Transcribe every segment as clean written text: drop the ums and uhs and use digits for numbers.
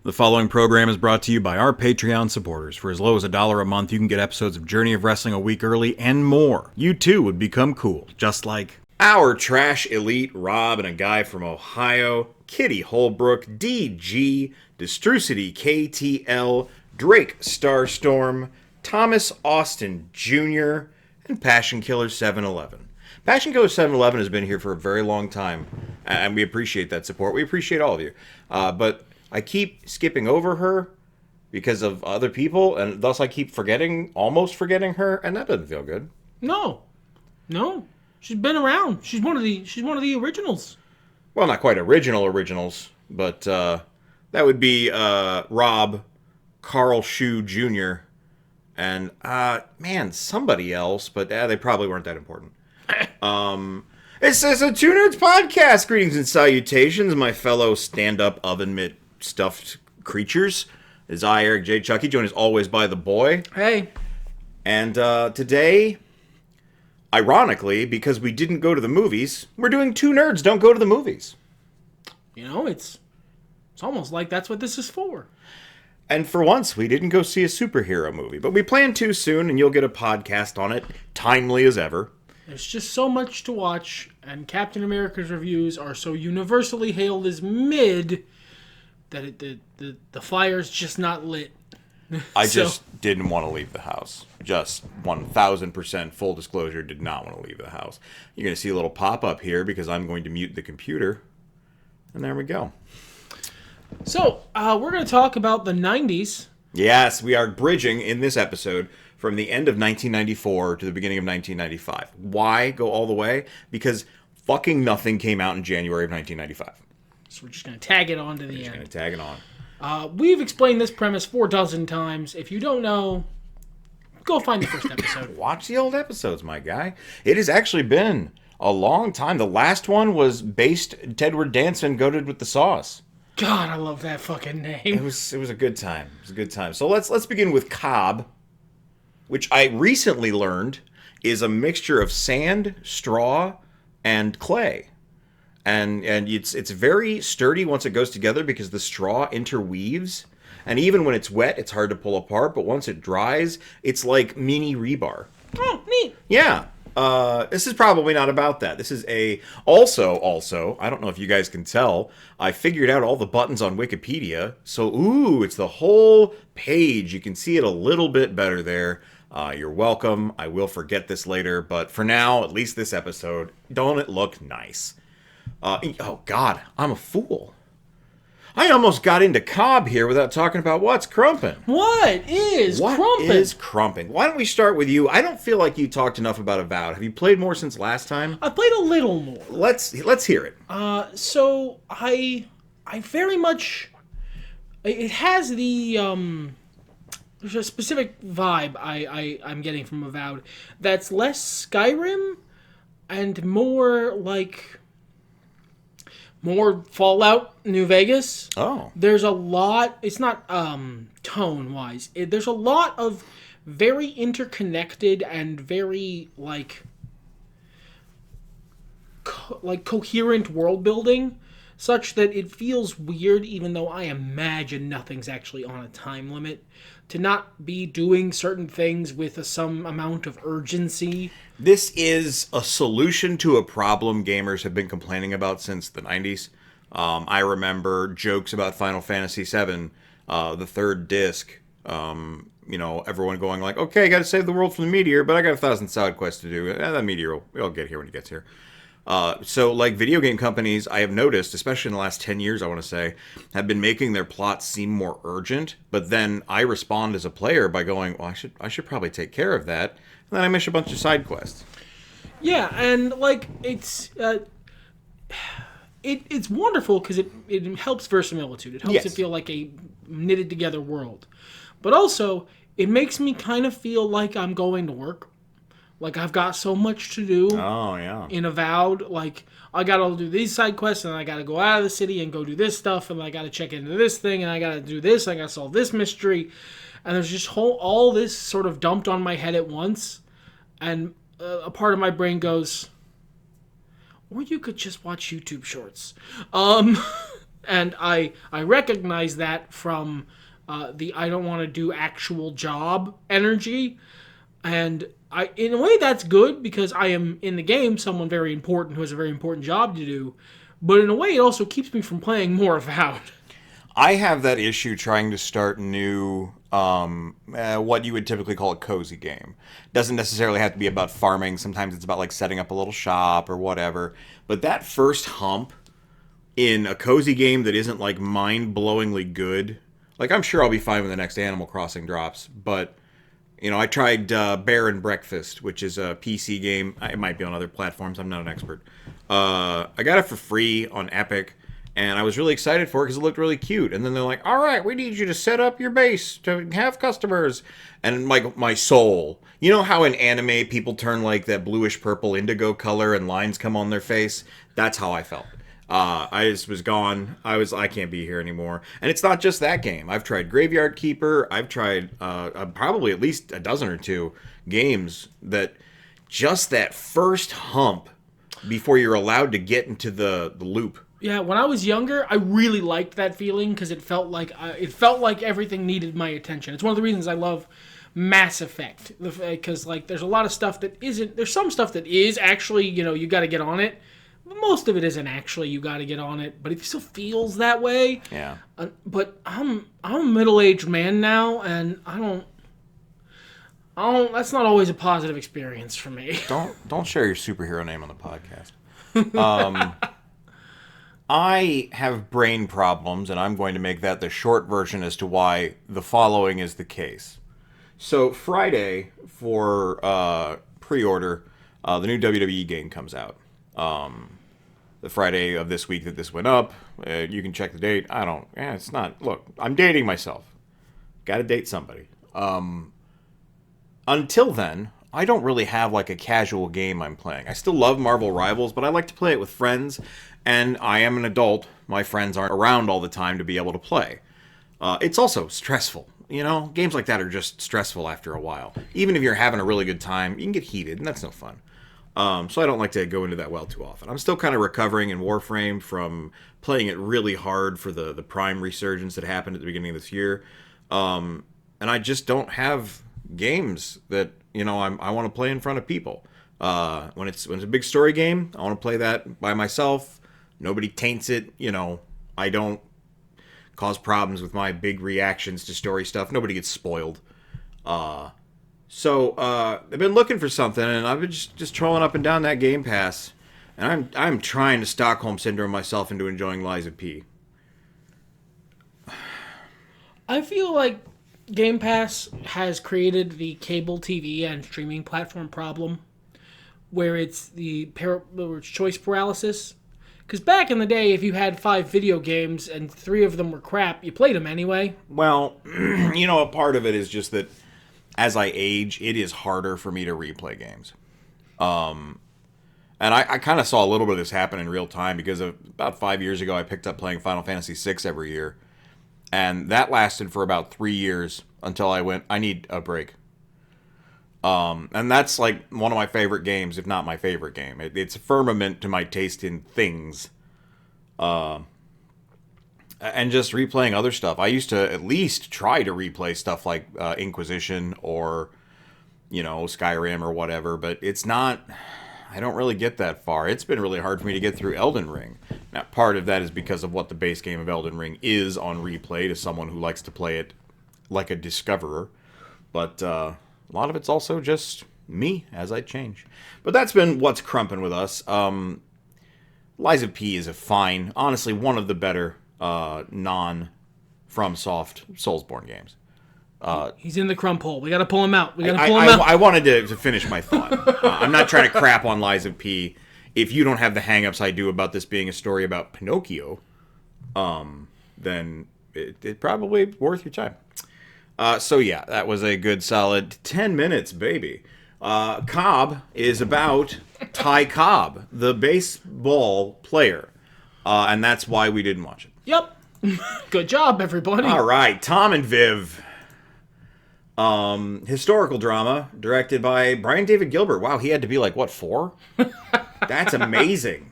The following program is brought to you by our Patreon supporters. For as low as $1 a month, you can get episodes of Journey of Wrestling a week early and more. You too would become cool, just like our trash elite Rob and a guy from Ohio, Kitty Holbrook, DG, Destrucity KTL, Drake Starstorm, Thomas Austin Jr., and Passion Killer 711. Passion Killer 711 has been here for a very long time, and we appreciate that support. We appreciate all of you. But I keep skipping over her because of other people, and thus I keep almost forgetting her, and that doesn't feel good. No. She's been around. She's one of the originals. Well, not quite originals, but that would be Rob, Carl Shue Jr., and somebody else, but they probably weren't that important. It's a Two Nerds podcast. Greetings and salutations, my fellow stand-up oven mitt stuffed creatures. Is I, Eric J. Chucky, joined as always by the boy. Hey. And today, ironically, because we didn't go to the movies, we're doing Two Nerds Don't Go to the Movies. You know, it's almost like that's what this is for. And for once, we didn't go see a superhero movie, but we plan to soon, and you'll get a podcast on it, timely as ever. There's just so much to watch, and Captain America's reviews are so universally hailed as mid that the fire's just not lit. I just didn't want to leave the house. Just 1,000% full disclosure, did not want to leave the house. You're going to see a little pop-up here because I'm going to mute the computer. And there we go. So, we're going to talk about the 90s. Yes, we are bridging in this episode from the end of 1994 to the beginning of 1995. Why go all the way? Because fucking nothing came out in January of 1995. So we're just going to tag it on to the end. Just going to tag it on. We've explained this premise 4 times. If you don't know, go find the first episode. Watch the old episodes, my guy. It has actually been a long time. The last one was based Tedward Danson goated with the sauce. God, I love that fucking name. It was a good time. It was a good time. So let's begin with Cobb, which I recently learned is a mixture of sand, straw, and clay. And it's very sturdy once it goes together because the straw interweaves. And even when it's wet, it's hard to pull apart. But once it dries, it's like mini rebar. Oh, neat. Yeah. This is probably not about that. This is also, I don't know if you guys can tell, I figured out all the buttons on Wikipedia. So, it's the whole page. You can see it a little bit better there. You're welcome. I will forget this later. But for now, at least this episode, don't it look nice? Oh, God, I'm a fool. I almost got into Cobb here without talking about what's crumping. What is crumping? Why don't we start with you? I don't feel like you talked enough about Avowed. Have you played more since last time? I played a little more. Let's hear it. So I very much. It has the there's a specific vibe I'm getting from Avowed that's less Skyrim and more like. More Fallout New Vegas. Oh. There's a lot, it's not tone-wise. There's a lot of very interconnected and very, coherent world building, such that it feels weird, even though I imagine nothing's actually on a time limit, to not be doing certain things with some amount of urgency. This is a solution to a problem gamers have been complaining about since the 90s. I remember jokes about Final Fantasy VII, the third disc. Everyone going like, okay, I got to save the world from the meteor, but I got 1,000 side quests to do. That meteor will get here when it gets here. So video game companies, I have noticed, especially in the last 10 years, I want to say, have been making their plots seem more urgent. But then I respond as a player by going, well, I should probably take care of that. And then I miss a bunch of side quests. Yeah, and it's wonderful because it helps verisimilitude. It helps it feel like a knitted together world. But also, it makes me kind of feel like I'm going to work. Like, I've got so much to do. Oh, yeah. In Avowed. Like, I gotta do these side quests, and I gotta go out of the city and go do this stuff, and I gotta check into this thing, and I gotta do this, I gotta solve this mystery. And there's just all this sort of dumped on my head at once. And a part of my brain goes, or you could just watch YouTube shorts. And I recognize that from the I don't want to do actual job energy. And in a way, that's good because I am in the game someone very important who has a very important job to do. But in a way, it also keeps me from playing more Avowed. I have that issue trying to start new, what you would typically call a cozy game. Doesn't necessarily have to be about farming. Sometimes it's about like setting up a little shop or whatever. But that first hump in a cozy game that isn't like mind-blowingly good, like I'm sure I'll be fine when the next Animal Crossing drops, but you know, I tried Bear and Breakfast, which is a PC game. It might be on other platforms. I'm not an expert. I got it for free on Epic, and I was really excited for it because it looked really cute. And then they're like, all right, we need you to set up your base to have customers. And my soul, you know how in anime people turn like that bluish purple indigo color and lines come on their face? That's how I felt. I just was gone. I can't be here anymore. And it's not just that game. I've tried Graveyard Keeper. I've tried probably at least a dozen or two games that just that first hump before you're allowed to get into the loop. Yeah, when I was younger, I really liked that feeling because it felt like everything needed my attention. It's one of the reasons I love Mass Effect because like there's a lot of stuff that isn't. There's some stuff that is actually you got to get on it. Most of it isn't actually you got to get on it, but it still feels that way. Yeah. But I'm a middle-aged man now, and I don't. That's not always a positive experience for me. Don't share your superhero name on the podcast. I have brain problems, and I'm going to make that the short version as to why the following is the case. So Friday for pre-order, the new WWE game comes out. The Friday of this week that this went up. You can check the date. It's not. Look, I'm dating myself. Got to date somebody. Until then, I don't really have like a casual game I'm playing. I still love Marvel Rivals, but I like to play it with friends, and I am an adult. My friends aren't around all the time to be able to play. It's also stressful. Games like that are just stressful after a while. Even if you're having a really good time, you can get heated, and that's no fun. So I don't like to go into that well too often. I'm still kind of recovering in Warframe from playing it really hard for the Prime resurgence that happened at the beginning of this year. And I just don't have games that, I want to play in front of people. When it's a big story game, I want to play that by myself. Nobody taints it. I don't cause problems with my big reactions to story stuff. Nobody gets spoiled. So I've been looking for something, and I've been just trolling up and down that Game Pass, and I'm trying to Stockholm Syndrome myself into enjoying Lies of P. I feel like Game Pass has created the cable TV and streaming platform problem, where it's where it's choice paralysis. Because back in the day, if you had 5 video games and 3 of them were crap, you played them anyway. Well, a part of it is just that as I age, it is harder for me to replay games. And I kind of saw a little bit of this happen in real time because about 5 years ago, I picked up playing Final Fantasy VI every year. And that lasted for about 3 years until I went, I need a break. And that's like one of my favorite games, if not my favorite game. It's a firmament to my taste in things. And just replaying other stuff. I used to at least try to replay stuff like Inquisition or, Skyrim or whatever, but it's not. I don't really get that far. It's been really hard for me to get through Elden Ring. Now, part of that is because of what the base game of Elden Ring is on replay to someone who likes to play it like a discoverer. But a lot of it's also just me as I change. But that's been what's crumping with us. Lies of P is honestly, one of the better non-FromSoft Soulsborne games. He's in the crump hole. We got to pull him out. I wanted to finish my thought. I'm not trying to crap on Lies of P. If you don't have the hang-ups I do about this being a story about Pinocchio, then it probably worth your time. So yeah, that was a good solid 10 minutes, baby. Cobb is about Ty Cobb, the baseball player. And that's why we didn't watch it. Yep. Good job, everybody. All right, Tom and Viv. Historical drama directed by Brian David Gilbert. Wow, he had to be like, 4? That's amazing.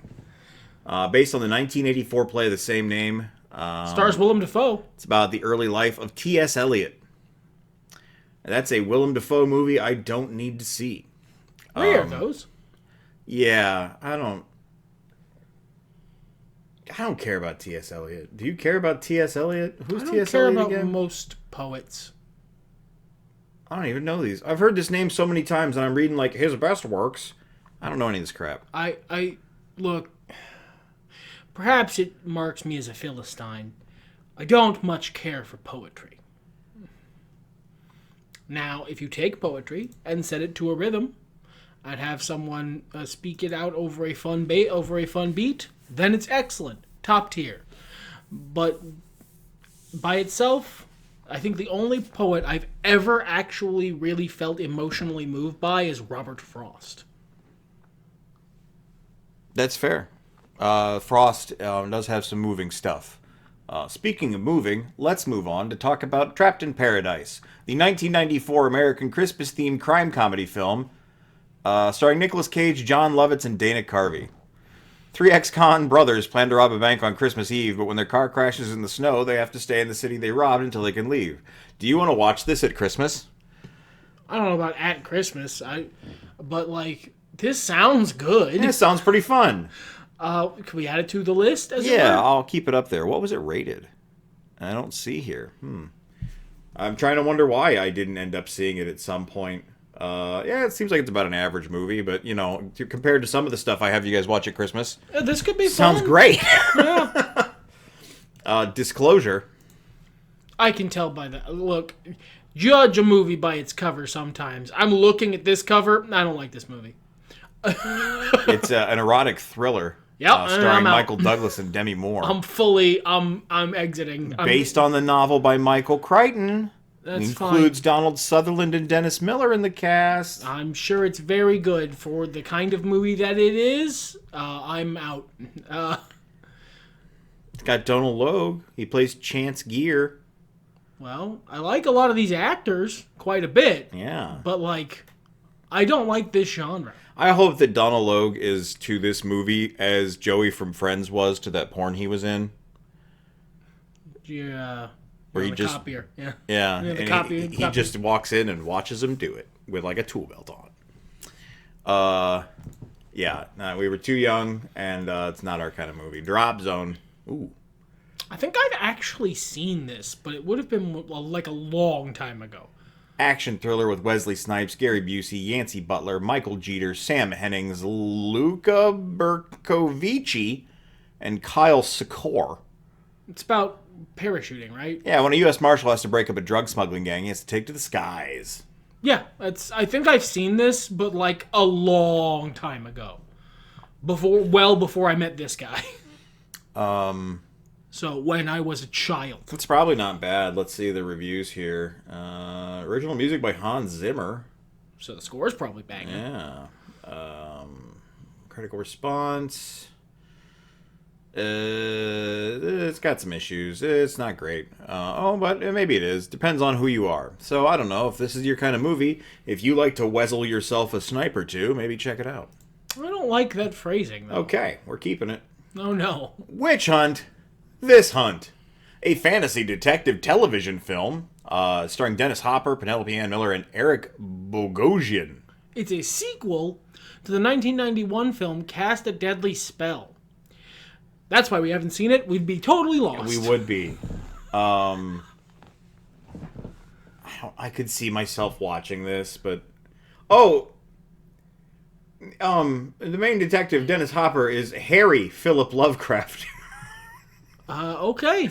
Based on the 1984 play of the same name. Stars Willem Dafoe. It's about the early life of T.S. Eliot. And that's a Willem Dafoe movie I don't need to see. Rare are those. Yeah, I don't care about T.S. Eliot. Do you care about T.S. Eliot? Who's T.S. Eliot again? I don't care about most poets. I don't even know these. I've heard this name so many times, and I'm reading, like, his best works. I don't know any of this crap. Look, perhaps it marks me as a Philistine. I don't much care for poetry. Now, if you take poetry and set it to a rhythm, and have someone speak it out over a fun beat, then it's excellent, top tier. But by itself, I think the only poet I've ever actually really felt emotionally moved by is Robert Frost. That's fair. Frost does have some moving stuff. Speaking of moving, let's move on to talk about Trapped in Paradise, the 1994 American Christmas-themed crime comedy film starring Nicolas Cage, John Lovitz, and Dana Carvey. Three ex-con brothers plan to rob a bank on Christmas Eve, but when their car crashes in the snow, they have to stay in the city they robbed until they can leave. Do you want to watch this at Christmas? I don't know about at Christmas, but like, this sounds good. Yeah, it sounds pretty fun. Can we add it to the list? Yeah, I'll keep it up there. What was it rated? I don't see here. I'm trying to wonder why I didn't end up seeing it at some point. Yeah, it seems like it's about an average movie, but, you know, compared to some of the stuff I have you guys watch at Christmas, this could be sounds fun. great. Yeah. Disclosure. I can tell by that. Look, judge a movie by its cover sometimes. I'm looking at this cover. I don't like this movie. It's an erotic thriller. Yep, starring Michael Douglas and Demi Moore. I'm exiting. Based on the novel by Michael Crichton. That's includes fine. Donald Sutherland and Dennis Miller in the cast. I'm sure it's very good for the kind of movie that it is. I'm out. It's got Donald Logue. He plays Chance Gear. Well, I like a lot of these actors quite a bit. Yeah. But, like, I don't like this genre. I hope that Donald Logue is to this movie as Joey from Friends was to that porn he was in. Yeah. Where he just copier. Yeah. Yeah. The And copier. he just walks in and watches him do it with like a tool belt on. Yeah. No, we were too young, and it's not our kind of movie. Drop Zone. Ooh. I think I've actually seen this, but it would have been like a long time ago. Action thriller with Wesley Snipes, Gary Busey, Yancey Butler, Michael Jeter, Sam Hennings, Luca Bercovici, and Kyle Secor. It's about parachuting, right? Yeah, when a U.S. Marshal has to break up a drug smuggling gang, he has to take to the skies. Yeah, I think I've seen this, but like a long time ago. Before I met this guy. So when I was a child. It's probably not bad. Let's see the reviews here. Original music by Hans Zimmer. So the score is probably banging. Yeah. Critical response. It's got some issues. It's not great. But maybe it is. Depends on who you are. So I don't know if this is your kind of movie. If you like to wezzle yourself a snipe or two, maybe check it out. I don't like that phrasing, though. Okay, we're keeping it. Oh, no. Witch Hunt. This Hunt. A fantasy detective television film starring Dennis Hopper, Penelope Ann Miller, and Eric Bogosian. It's a sequel to the 1991 film Cast a Deadly Spell. That's why we haven't seen it. We'd be totally lost. We would be. I could see myself watching this, but... Oh! The main detective, Dennis Hopper, is Harry Philip Lovecraft. Okay.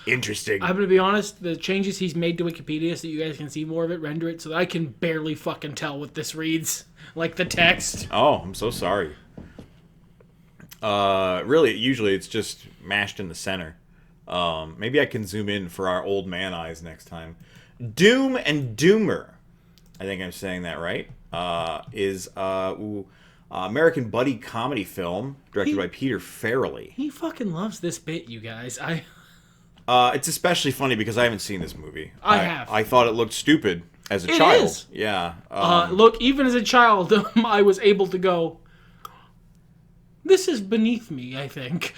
Interesting. I'm going to be honest, the changes he's made to Wikipedia so that you guys can see more of it, render it so that I can barely fucking tell what this reads. Like the text. Oh, I'm so sorry. Really, usually it's just mashed in the center. Maybe I can zoom in for our old man eyes next time. Doom and Doomer, I think I'm saying that right, is American buddy comedy film directed by Peter Farrelly. He fucking loves this bit, you guys. It's especially funny because I haven't seen this movie. I have. I thought it looked stupid as a It child. is. Yeah. Look, even as a child, I was able to go, "Oh, this is stupid." Yeah. Look, even as a child, I was able to go, This is beneath me, I think.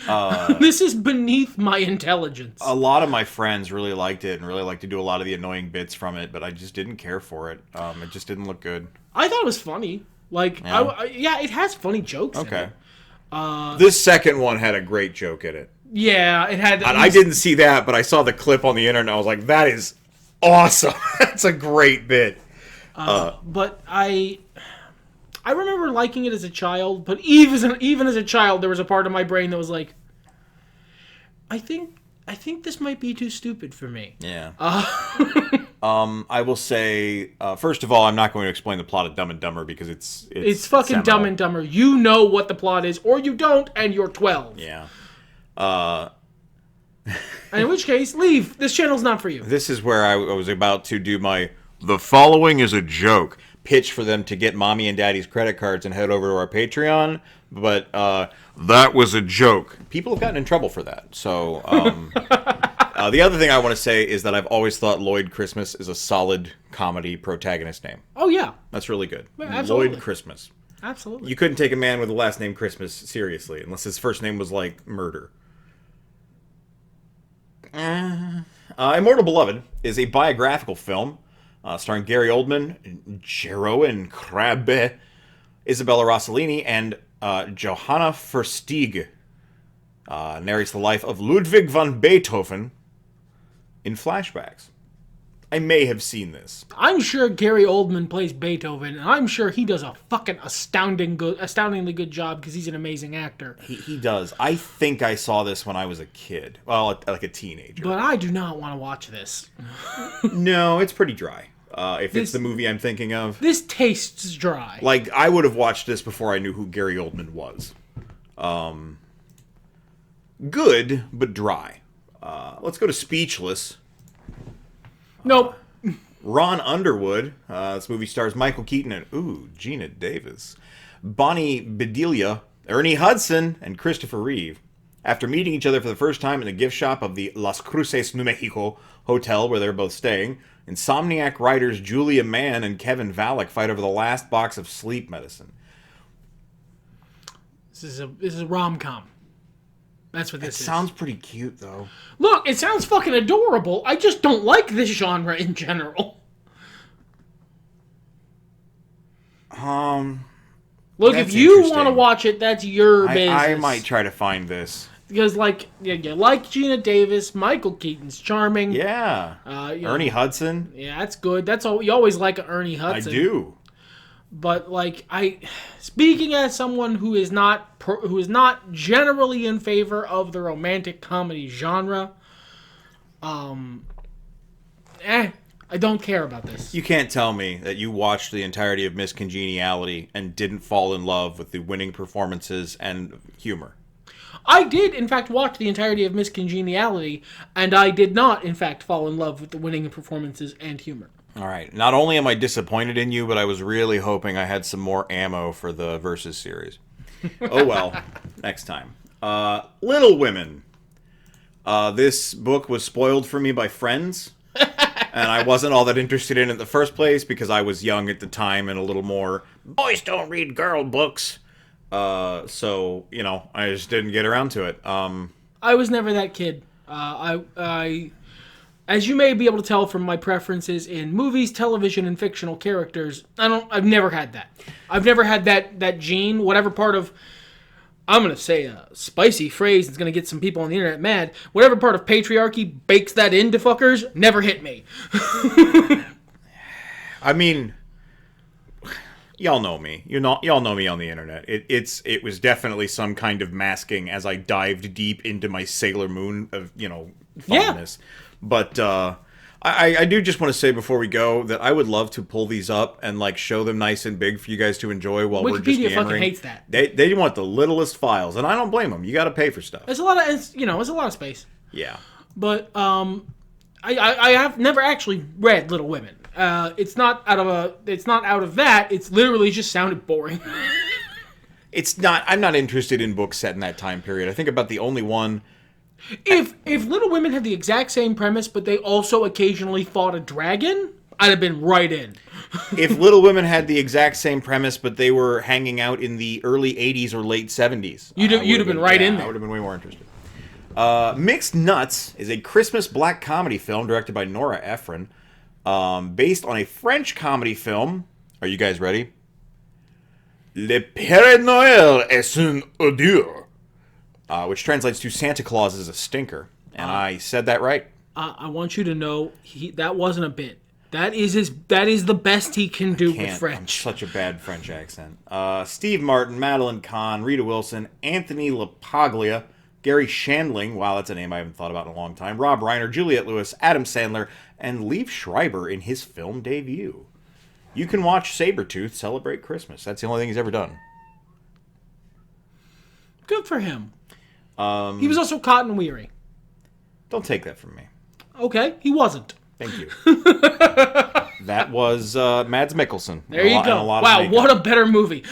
This is beneath my intelligence. A lot of my friends really liked it and really liked to do a lot of the annoying bits from it, but I just didn't care for it. It just didn't look good. I thought it was funny. Like, yeah, it has funny jokes in it. This second one had a great joke in it. Yeah, it had... I didn't see that, but I saw the clip on the internet. I was like, that is awesome. That's a great bit. But I remember liking it as a child, but even as a child, there was a part of my brain that was like, I think this might be too stupid for me. Yeah. I will say, first of all, I'm not going to explain the plot of Dumb and Dumber because it's fucking seminal. Dumb and Dumber. You know what the plot is, or you don't, and you're 12. Yeah. And in which case, leave. This channel's not for you. This is where I was about to do my "the following is a joke" pitch for them to get mommy and daddy's credit cards and head over to our Patreon, but that was a joke. People have gotten in trouble for that. So the other thing I want to say is that I've always thought Lloyd Christmas is a solid comedy protagonist name. Oh, yeah. That's really good. Absolutely. Lloyd Christmas. Absolutely. You couldn't take a man with the last name Christmas seriously unless his first name was like Murder. Immortal Beloved is a biographical film starring Gary Oldman, Jeroen Krabbe, Isabella Rossellini, and Johanna Versteeg. Narrates the life of Ludwig van Beethoven in flashbacks. I may have seen this. I'm sure Gary Oldman plays Beethoven, and I'm sure he does a fucking astoundingly good job because he's an amazing actor. He does. I think I saw this when I was a kid. Well, like a teenager. But I do not want to watch this. No, it's pretty dry. If it's the movie I'm thinking of. This tastes dry. Like, I would have watched this before I knew who Gary Oldman was. Good, but dry. Let's go to Speechless. Nope. Ron Underwood. This movie stars Michael Keaton and, Gina Davis. Bonnie Bedelia, Ernie Hudson, and Christopher Reeve. After meeting each other for the first time in the gift shop of the Las Cruces, New Mexico hotel where they're both staying, Insomniac writers Julia Mann and Kevin Valek fight over the last box of sleep medicine. This is a rom-com. That's what this is. It sounds pretty cute, though. Look, it sounds fucking adorable. I just don't like this genre in general. Look, if you want to watch it, that's your business. I might try to find this. Because, you like Gina Davis, Michael Keaton's charming. Yeah. Ernie Hudson. Yeah, that's good. That's all. You always like Ernie Hudson. I do. But speaking as someone who is not generally in favor of the romantic comedy genre, I don't care about this. You can't tell me that you watched the entirety of Miss Congeniality and didn't fall in love with the winning performances and humor. I did, in fact, watch the entirety of Miss Congeniality, and I did not, in fact, fall in love with the winning performances and humor. All right. Not only am I disappointed in you, but I was really hoping I had some more ammo for the Versus series. Oh, well. Next time. Little Women. This book was spoiled for me by friends, and I wasn't all that interested in it in the first place because I was young at the time and a little more, boys don't read girl books. So, I just didn't get around to it. I was never that kid. As you may be able to tell from my preferences in movies, television, and fictional characters, I've never had that. I've never had that gene, whatever part of, I'm going to say a spicy phrase that's going to get some people on the internet mad, whatever part of patriarchy bakes that into fuckers, never hit me. I mean, y'all know me. Y'all know me on the internet. It was definitely some kind of masking as I dived deep into my Sailor Moon of, fondness. Yeah. But I do just want to say before we go that I would love to pull these up and show them nice and big for you guys to enjoy while we're just yammering. Wikipedia fucking hates that. They want the littlest files, and I don't blame them. You got to pay for stuff. It's a lot of space. Yeah. But I have never actually read Little Women. It's not out of that. It's literally just sounded boring. It's not. I'm not interested in books set in that time period. I think about the only one. If Little Women had the exact same premise, but they also occasionally fought a dragon, I'd have been right in. if Little Women had the exact same premise, but they were hanging out in the early 80s or late 70s, you'd have been right in there. I would have been way more interested. Mixed Nuts is a Christmas black comedy film directed by Nora Ephron, based on a French comedy film. Are you guys ready? Le Père Noël est un ordure, which translates to Santa Claus is a stinker. And I said that right. I want you to know that wasn't a bit. That is the best he can do with French. I'm such a bad French accent. Steve Martin, Madeline Kahn, Rita Wilson, Anthony LaPaglia, Gary Shandling, wow, that's a name I haven't thought about in a long time, Rob Reiner, Juliette Lewis, Adam Sandler, and Liev Schreiber in his film debut. You can watch Sabretooth celebrate Christmas. That's the only thing he's ever done. Good for him. He was also Cotton Weary. Don't take that from me. Okay, he wasn't. Thank you. That was Mads Mikkelsen. There you go. Wow, what a better movie.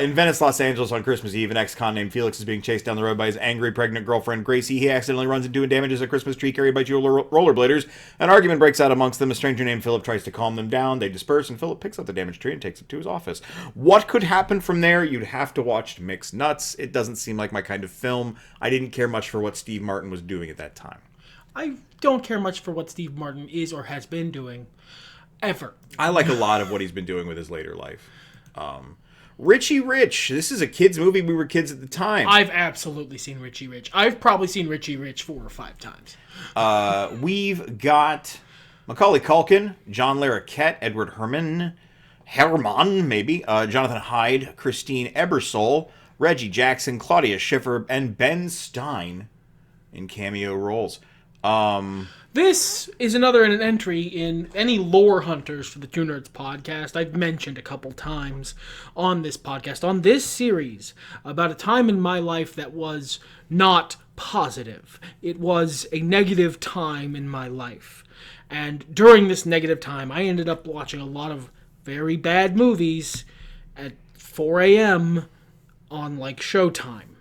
In Venice, Los Angeles on Christmas Eve, an ex-con named Felix is being chased down the road by his angry, pregnant girlfriend, Gracie. He accidentally runs into and damages a Christmas tree carried by two rollerbladers. An argument breaks out amongst them. A stranger named Philip tries to calm them down. They disperse, and Philip picks up the damaged tree and takes it to his office. What could happen from there? You'd have to watch Mixed Nuts. It doesn't seem like my kind of film. I didn't care much for what Steve Martin was doing at that time. I don't care much for what Steve Martin is or has been doing, ever. I like a lot of what he's been doing with his later life. Richie Rich. This is a kid's movie. We were kids at the time. I've absolutely seen Richie Rich. I've probably seen Richie Rich 4 or 5 times. We've got Macaulay Culkin, John Larroquette, Edward Herman, maybe, Jonathan Hyde, Christine Ebersole, Reggie Jackson, Claudia Schiffer, and Ben Stein in cameo roles. This is another entry in any lore hunters for the Two Nerds podcast. I've mentioned a couple times on this podcast, on this series, about a time in my life that was not positive. It was a negative time in my life. And during this negative time, I ended up watching a lot of very bad movies at 4 a.m. on, like, Showtime.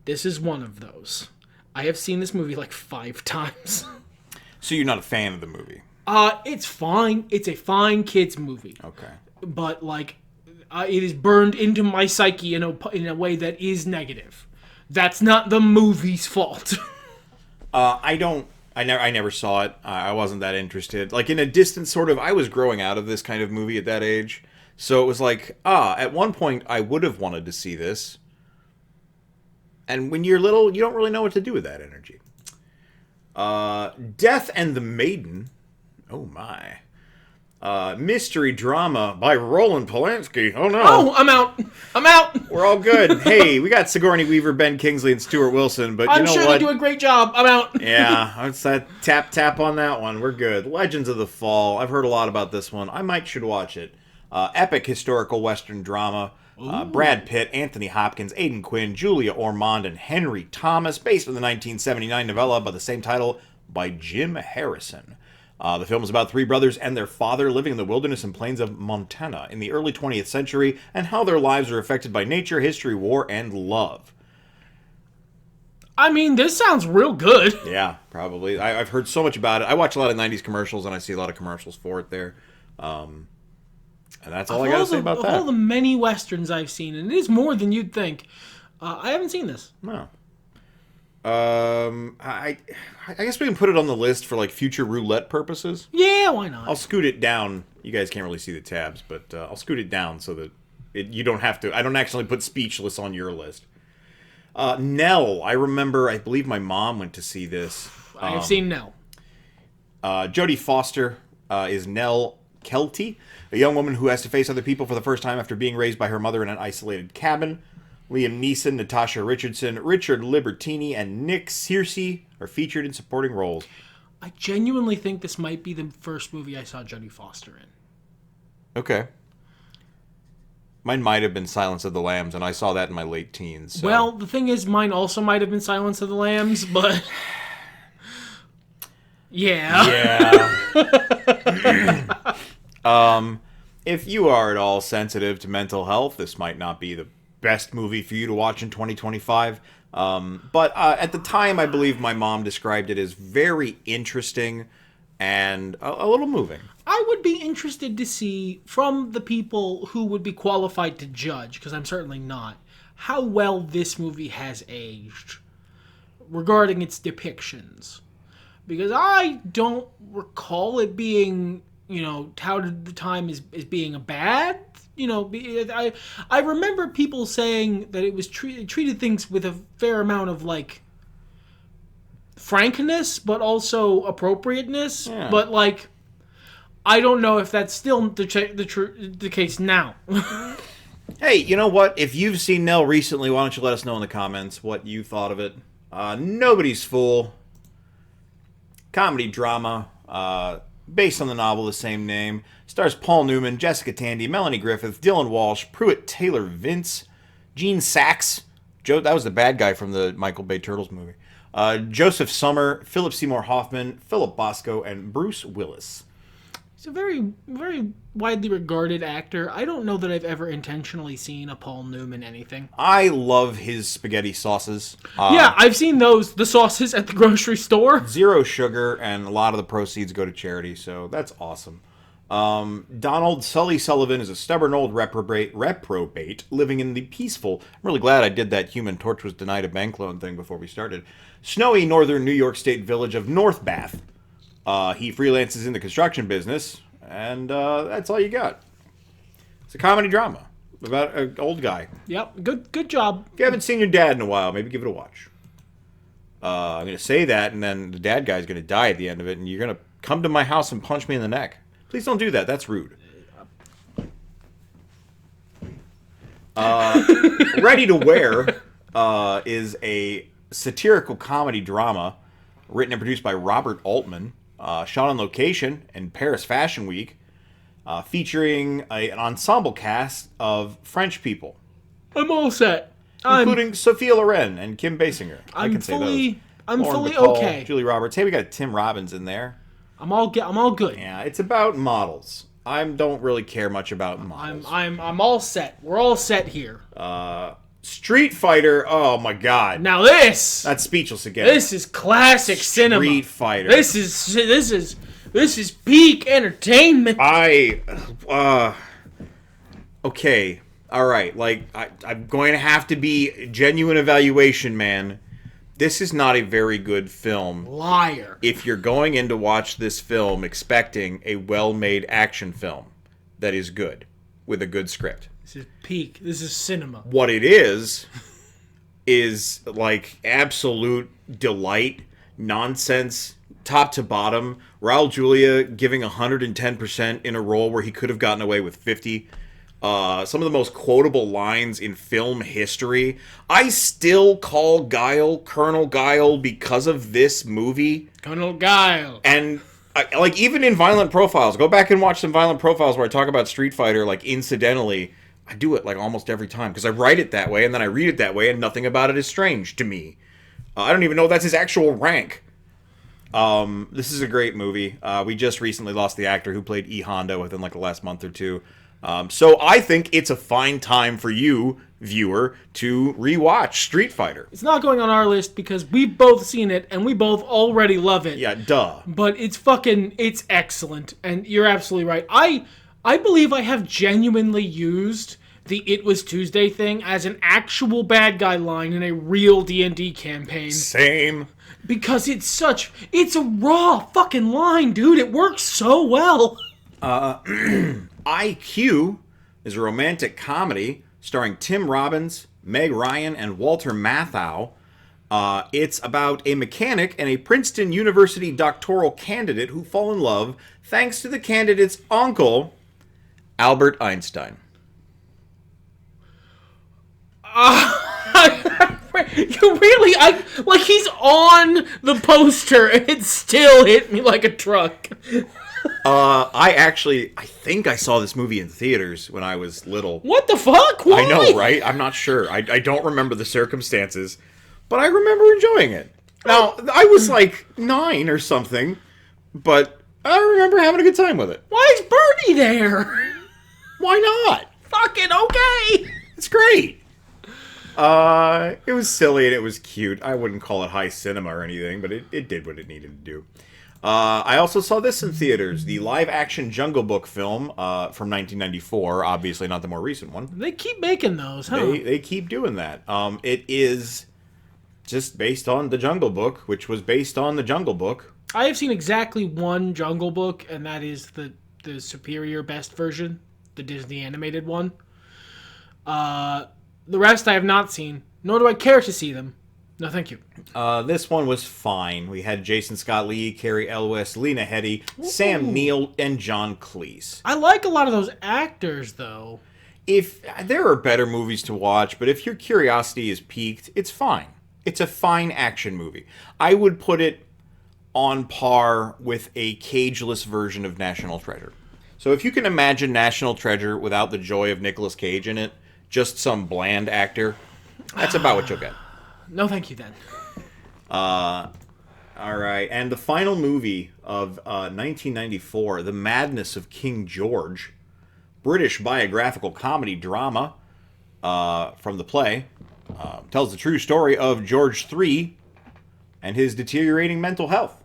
This is one of those. I have seen this movie like 5 times. So you're not a fan of the movie? It's fine. It's a fine kids movie. Okay. But, like, it is burned into my psyche in a way that is negative. That's not the movie's fault. I never saw it. I wasn't that interested. Like, in a distant sort of, I was growing out of this kind of movie at that age. So it was like, at one point I would have wanted to see this. And when you're little, you don't really know what to do with that energy. Death and the Maiden. Oh my. Mystery drama by Roland Polanski. Oh no. Oh, I'm out. We're all good. Hey, we got Sigourney Weaver, Ben Kingsley, and Stuart Wilson, but you know what? I'm sure they do a great job. I'm out. Yeah, it's that tap on that one. We're good. Legends of the Fall. I've heard a lot about this one. I should watch it. Epic historical Western drama. Brad Pitt, Anthony Hopkins, Aidan Quinn, Julia Ormond, and Henry Thomas, based on the 1979 novella by the same title by Jim Harrison. The film is about 3 brothers and their father living in the wilderness and plains of Montana in the early 20th century, and how their lives are affected by nature, history, war, and love. I mean, this sounds real good. Yeah, probably. I've heard so much about it. I watch a lot of 90s commercials, and I see a lot of commercials for it there. And that's all I got to say about that. Of all the many Westerns I've seen, and it is more than you'd think, I haven't seen this. No. I guess we can put it on the list for, like, future roulette purposes. Yeah, why not? I'll scoot it down. You guys can't really see the tabs, but I'll scoot it down so that you don't have to. I don't actually put Speechless on your list. Nell. I believe my mom went to see this. I have seen Nell. Jodie Foster is Nell Kelty, a young woman who has to face other people for the first time after being raised by her mother in an isolated cabin. Liam Neeson, Natasha Richardson, Richard Libertini, and Nick Searcy are featured in supporting roles. I genuinely think this might be the first movie I saw Jodie Foster in. Okay. Mine might have been Silence of the Lambs, and I saw that in my late teens. So. Well, the thing is, mine also might have been Silence of the Lambs, but... Yeah. If you are at all sensitive to mental health, this might not be the best movie for you to watch in 2025. But at the time, I believe my mom described it as very interesting and a little moving. I would be interested to see from the people who would be qualified to judge, because I'm certainly not, how well this movie has aged regarding its depictions. Because I don't recall it being, touted at the time as being a bad. I remember people saying that it was treated things with a fair amount of, like, frankness, but also appropriateness. Yeah. But, like, I don't know if that's still the case now. Hey, you know what? If you've seen Nell recently, why don't you let us know in the comments what you thought of it. Nobody's Fool. Comedy drama. Based on the novel the same name. Stars Paul Newman, Jessica Tandy, Melanie Griffith, Dylan Walsh, Pruitt Taylor Vince, Gene Sachs. That was the bad guy from the Michael Bay Turtles movie. Joseph Summer, Philip Seymour Hoffman, Philip Bosco, and Bruce Willis. He's a very, very widely regarded actor. I don't know that I've ever intentionally seen a Paul Newman anything. I love his spaghetti sauces. Yeah, I've seen the sauces at the grocery store. 0 sugar, and a lot of the proceeds go to charity, so that's awesome. Donald Sully Sullivan is a stubborn old reprobate living in the peaceful... I'm really glad I did that Human Torch was denied a bank loan thing before we started. Snowy northern New York State village of North Bath. He freelances in the construction business, and that's all you got. It's a comedy drama about an old guy. Yep, good job. If you haven't seen your dad in a while, maybe give it a watch. I'm going to say that, and then the dad guy's going to die at the end of it, and you're going to come to my house and punch me in the neck. Please don't do that. That's rude. Ready to Wear is a satirical comedy drama written and produced by Robert Altman. Shot on location in Paris Fashion Week, featuring an ensemble cast of French people. I'm all set. Including Sophia Loren and Kim Basinger. I can say those. I'm Lauren fully Bacall, okay. Julie Roberts. Hey, we got Tim Robbins in there. I'm all good. Yeah, it's about models. I don't really care much about models. I'm all set. We're all set here. Street Fighter. Oh my God. Now this. That's speechless again. This is classic cinema. Street Fighter. This is peak entertainment. Okay. All right. Like I'm going to have to be genuine evaluation, man. This is not a very good film. Liar. If you're going in to watch this film expecting a well-made action film that is good with a good script. This is peak. This is cinema. What it is like absolute delight, nonsense, top to bottom. Raul Julia giving 110% in a role where he could have gotten away with 50. Some of the most quotable lines in film history. I still call Guile Colonel Guile because of this movie. Colonel Guile. And like even in Violent Profiles, go back and watch some Violent Profiles where I talk about Street Fighter like incidentally. I do it like almost every time because I write it that way and then I read it that way and nothing about it is strange to me. I don't even know if that's his actual rank. This is a great movie. We just recently lost the actor who played E. Honda within like the last month or two. So I think it's a fine time for you, viewer, to rewatch Street Fighter. It's not going on our list because we've both seen it and we both already love it. Yeah, duh. But it's excellent. And you're absolutely right. I believe I have genuinely used the It Was Tuesday thing as an actual bad guy line in a real D&D campaign. Same. Because it's a raw fucking line, dude. It works so well. IQ is a romantic comedy starring Tim Robbins, Meg Ryan, and Walter Matthau. It's about a mechanic and a Princeton University doctoral candidate who fall in love thanks to the candidate's uncle, Albert Einstein. You really, he's on the poster and it still hit me like a truck. I think I saw this movie in theaters when I was little. What the fuck? Why? I know, right? I'm not sure. I don't remember the circumstances, but I remember enjoying it. Now, I was like 9 or something, but I remember having a good time with it. Why is Bernie there? Why not? Fucking okay. It's great. It was silly and it was cute. I wouldn't call it high cinema or anything, but it did what it needed to do. I also saw this in theaters, the live-action Jungle Book film from 1994, obviously not the more recent one. They keep making those, huh? They keep doing that. It is just based on the Jungle Book, which was based on the Jungle Book. I have seen exactly one Jungle Book, and that is the superior, best version, the Disney animated one. The rest I have not seen, nor do I care to see them. No, thank you. This one was fine. We had Jason Scott Lee, Carrie Elwes, Lena Headey, Sam Neill, and John Cleese. I like a lot of those actors, though. If there are better movies to watch, but if your curiosity is piqued, it's fine. It's a fine action movie. I would put it on par with a cageless version of National Treasure. So if you can imagine National Treasure without the joy of Nicolas Cage in it, just some bland actor, that's about what you'll get. No, thank you, then. All right. And the final movie of 1994, The Madness of King George, British biographical comedy drama from the play, tells the true story of George III and his deteriorating mental health.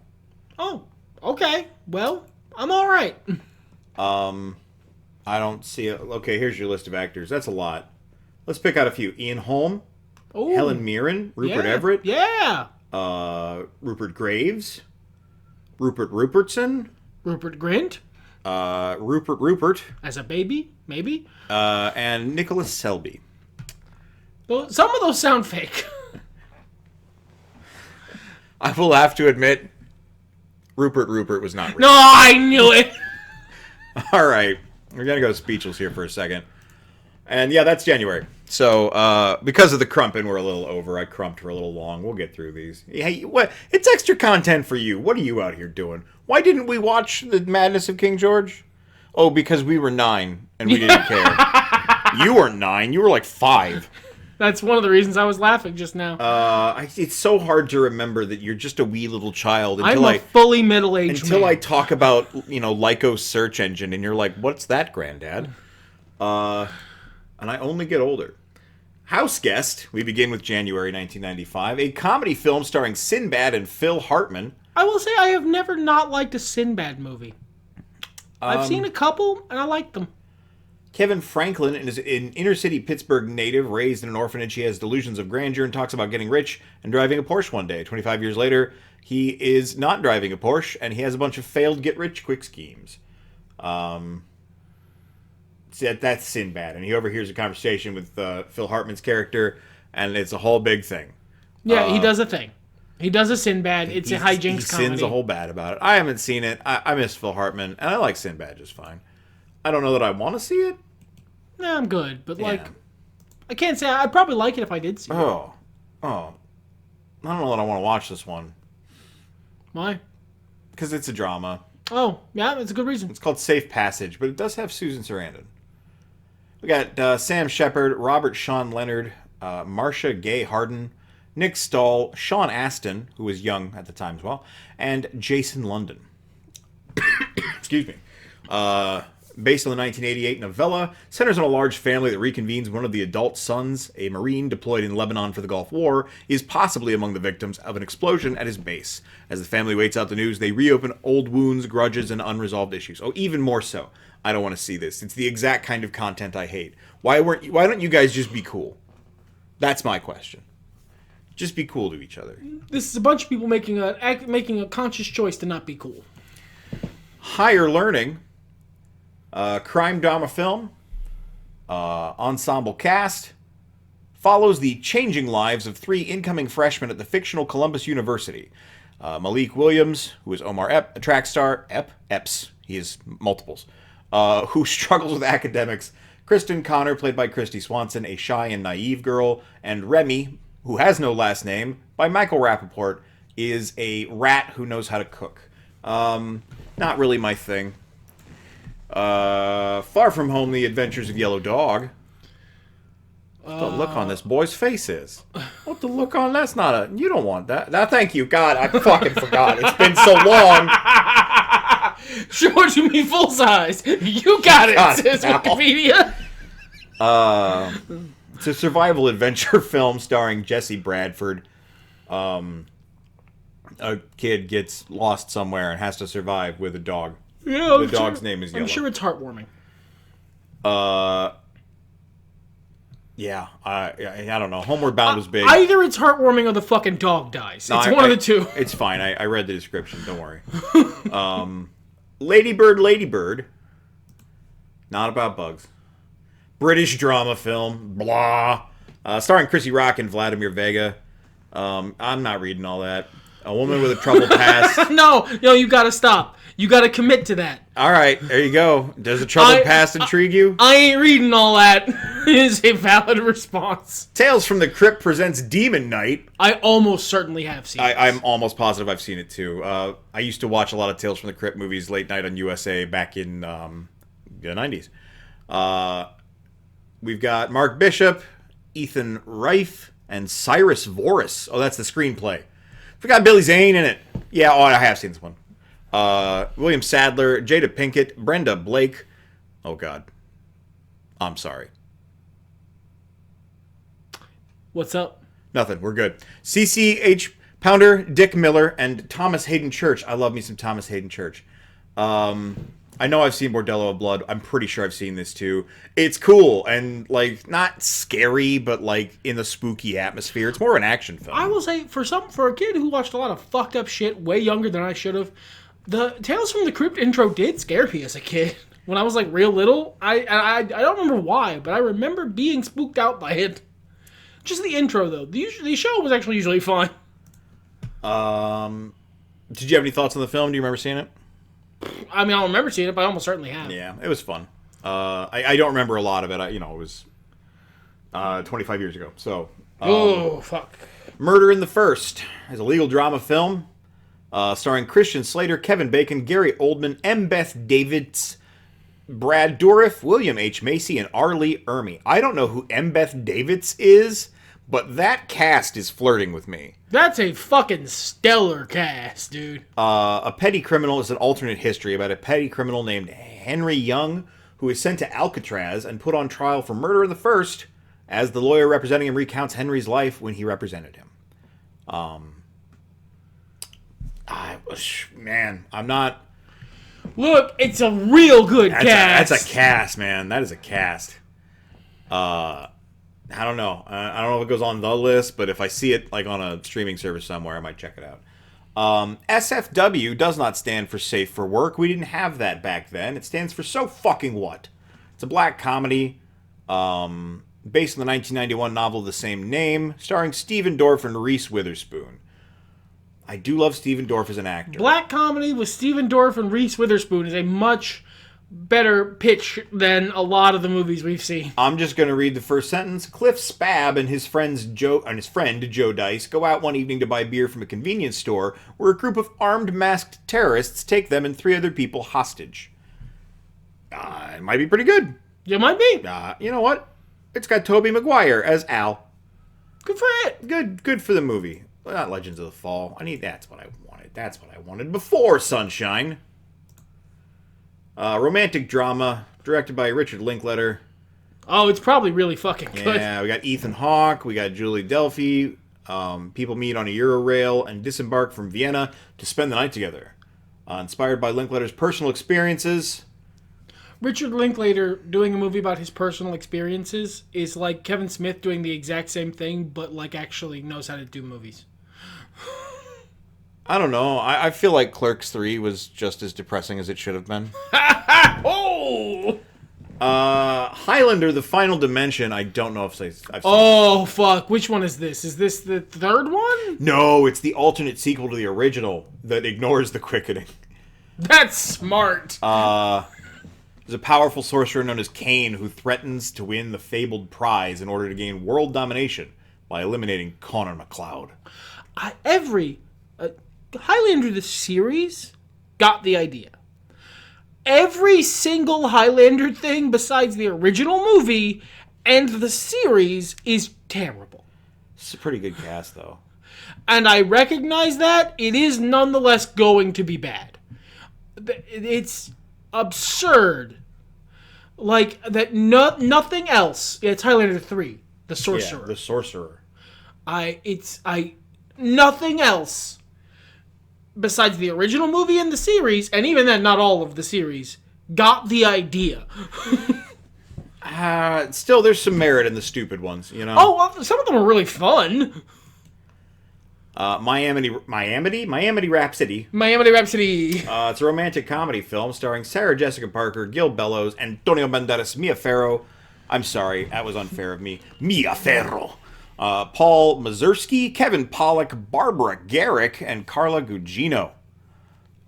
Oh, okay. Well, I'm all right. I don't see it. Okay, here's your list of actors. That's a lot. Let's pick out a few. Ian Holm, Ooh, Helen Mirren, Rupert Everett, Yeah. Rupert Graves, Rupert Rupertson, Rupert Grint. Rupert, As a baby, maybe. and Nicholas Selby. Well, some of those sound fake. I will have to admit, Rupert was not real. No, I knew it. All right, we're gonna go speechless here for a second. And yeah, that's January. So, because of the crumping, we're a little over. I crumped for a little long. We'll get through these. Hey, what? It's extra content for you. What are you out here doing? Why didn't we watch The Madness of King George? Oh, because we were 9 and we didn't care. You weren't 9. You were like 5. That's one of the reasons I was laughing just now. It's so hard to remember that you're just a wee little child I'm a fully middle-aged until man. I talk about, Lyco's search engine, and you're like, "What's that, Granddad?" And I only get older. House Guest. We begin with January 1995, a comedy film starring Sinbad and Phil Hartman. I will say I have never not liked a Sinbad movie. I've seen a couple, and I like them. Kevin Franklin is an inner-city Pittsburgh native, raised in an orphanage. He has delusions of grandeur and talks about getting rich and driving a Porsche one day. 25 years later, he is not driving a Porsche, and he has a bunch of failed get-rich-quick schemes. That's Sinbad, and he overhears a conversation with Phil Hartman's character, and it's a whole big thing. Yeah, he does a thing. He does a Sinbad. It's a hijinks comedy. He sins a whole bad about it. I haven't seen it. I miss Phil Hartman, and I like Sinbad just fine. I don't know that I want to see it. Nah, I'm good, but I can't say I'd probably like it if I did see it. Oh, I don't know that I want to watch this one. Why? Because it's a drama. Oh, yeah, that's a good reason. It's called Safe Passage, but it does have Susan Sarandon. We got Sam Shepard, Robert Sean Leonard, Marcia Gay Harden, Nick Stahl, Sean Astin, who was young at the time as well, and Jason London. Excuse me. Based on the 1988 novella, centers on a large family that reconvenes. One of the adult sons, a Marine deployed in Lebanon for the Gulf War, is possibly among the victims of an explosion at his base. As the family waits out the news, they reopen old wounds, grudges, and unresolved issues. Oh, even more so. I don't want to see this. It's the exact kind of content I hate. Why don't you guys just be cool? That's my question. Just be cool to each other. This is a bunch of people making a conscious choice to not be cool. Higher Learning. Crime drama film, ensemble cast, follows the changing lives of 3 incoming freshmen at the fictional Columbus University. Malik Williams, who is Omar a track star, Epps, he is multiples, who struggles with academics. Kristen Connor, played by Christy Swanson, a shy and naive girl, and Remy, who has no last name, by Michael Rappaport, is a rat who knows how to cook. Not really my thing. Far From Home, The Adventures of Yellow Dog. What the look on this boy's face is. What the look on that's not a... You don't want that. Thank you, God. I fucking forgot. It's been so long. Sure, what you mean full size? You got it, says Wikipedia. It's a survival adventure film starring Jesse Bradford. A kid gets lost somewhere and has to survive with a dog. Yeah, the dog's name is Yellow. I'm sure it's heartwarming. Yeah, I don't know. Homeward Bound was big. Either it's heartwarming or the fucking dog dies. It's one of the two. It's fine. I read the description. Don't worry. Lady Bird. Not about bugs. British drama film. Blah. Starring Chrissy Rock and Vladimir Vega. I'm not reading all that. A woman with a troubled past. No, you gotta stop. You gotta commit to that. All right, there you go. Does a troubled past intrigue you? I ain't reading all that. Is a valid response. Tales from the Crypt presents Demon Knight. I almost certainly have seen it. I'm almost positive I've seen it too. I used to watch a lot of Tales from the Crypt movies late night on USA back in the 90s. We've got Mark Bishop, Ethan Rife, and Cyrus Voris. Oh, that's the screenplay. Forgot Billy Zane in it. Yeah, I have seen this one. William Sadler, Jada Pinkett, Brenda Blake. Oh, God. I'm sorry. What's up? Nothing. We're good. CCH Pounder, Dick Miller, and Thomas Hayden Church. I love me some Thomas Hayden Church. I know I've seen Bordello of Blood. I'm pretty sure I've seen this too. It's cool and like not scary, but like in the spooky atmosphere. It's more an action film. I will say for a kid who watched a lot of fucked up shit way younger than I should have, the Tales from the Crypt intro did scare me as a kid. When I was like real little, I don't remember why, but I remember being spooked out by it. Just the intro though. The show was actually usually fine. Did you have any thoughts on the film? Do you remember seeing it? I mean, I don't remember seeing it, but I almost certainly have. Yeah, it was fun. I don't remember a lot of it. It was 25 years ago. So, oh, fuck. Murder in the First is a legal drama film starring Christian Slater, Kevin Bacon, Gary Oldman, M. Beth Davids, Brad Dourif, William H. Macy, and R. Lee Ermey. I don't know who M. Beth Davids is, but that cast is flirting with me. That's a fucking stellar cast, dude. A Petty Criminal is an alternate history about a petty criminal named Henry Young, who is sent to Alcatraz and put on trial for murder in the first, as the lawyer representing him recounts Henry's life when he represented him. Man, I'm not... Look, it's a real good cast. That's a cast, man. That is a cast. I don't know. I don't know if it goes on the list, but if I see it like on a streaming service somewhere, I might check it out. SFW does not stand for Safe for Work. We didn't have that back then. It stands for So Fucking What. It's a black comedy based on the 1991 novel of the same name, starring Stephen Dorff and Reese Witherspoon. I do love Stephen Dorff as an actor. Black comedy with Stephen Dorff and Reese Witherspoon is a much better pitch than a lot of the movies we've seen. I'm just going to read the first sentence. Cliff Spab and his friend Joe Dice go out one evening to buy beer from a convenience store where a group of armed masked terrorists take them and 3 other people hostage. It might be pretty good. It might be. You know what? It's got Tobey Maguire as Al. Good for it. Good for the movie. Well, not Legends of the Fall. That's what I wanted. That's what I wanted before Sunshine. Romantic drama, directed by Richard Linklater. Oh, it's probably really fucking good. Yeah, we got Ethan Hawke, we got Julie Delphi. People meet on a Eurorail and disembark from Vienna to spend the night together. Inspired by Linklater's personal experiences. Richard Linklater doing a movie about his personal experiences is like Kevin Smith doing the exact same thing, but like actually knows how to do movies. I don't know. I feel like Clerks 3 was just as depressing as it should have been. Oh! Highlander, The Final Dimension. I don't know if I've seen Oh, fuck. Which one is this? Is this the third one? No, it's the alternate sequel to the original that ignores the quickening. That's smart. There's a powerful sorcerer known as Kane who threatens to win the fabled prize in order to gain world domination by eliminating Connor MacLeod. Highlander the series got the idea. Every single Highlander thing besides the original movie and the series is terrible. It's a pretty good cast, though. And I recognize that. It is nonetheless going to be bad. It's absurd. Like, that nothing else... Yeah, it's Highlander 3. The sorcerer. Yeah, the sorcerer. Nothing else besides the original movie and the series, and even then, not all of the series, got the idea. Still, there's some merit in the stupid ones, you know? Oh, well, some of them are really fun. Miamity Rhapsody. Miamity Rhapsody. It's a romantic comedy film starring Sarah Jessica Parker, Gil Bellows, Antonio Banderas, Mia Farrow. I'm sorry, that was unfair of me. Mia Farrow. Paul Mazursky, Kevin Pollak, Barbara Garrick, and Carla Gugino.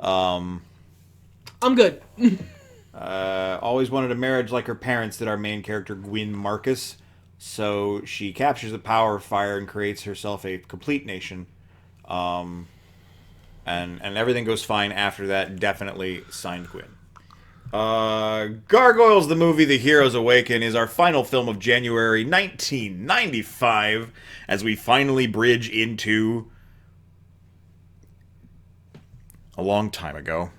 I'm good. Always wanted a marriage like her parents did our main character, Gwyn Marcus. So she captures the power of fire and creates herself a complete nation. And everything goes fine after that. Definitely signed Gwyn. Gargoyles, the movie The Heroes Awaken, is our final film of January 1995 as we finally bridge into a long time ago,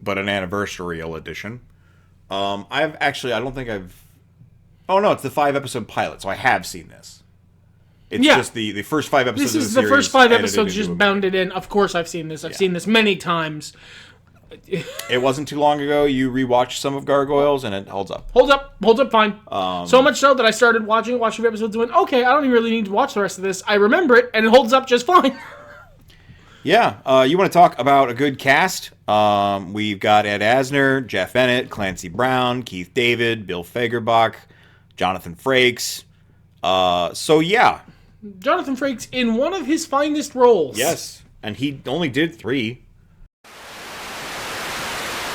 but an anniversarial edition. Oh no, it's the 5-episode pilot, so I have seen this. It's just the first 5 episodes This of is the the series first 5 edited episodes into a just movie. bounded in. Of course I've seen this. I've seen this many times. It wasn't too long ago you rewatched some of Gargoyles, and it holds up. Holds up fine. So much so that I started watching a few episodes and went, okay, I don't even really need to watch the rest of this. I remember it, and it holds up just fine. Yeah, you want to talk about a good cast? We've got Ed Asner, Jeff Bennett, Clancy Brown, Keith David, Bill Fagerbach, Jonathan Frakes. Jonathan Frakes in one of his finest roles. Yes, and he only did 3.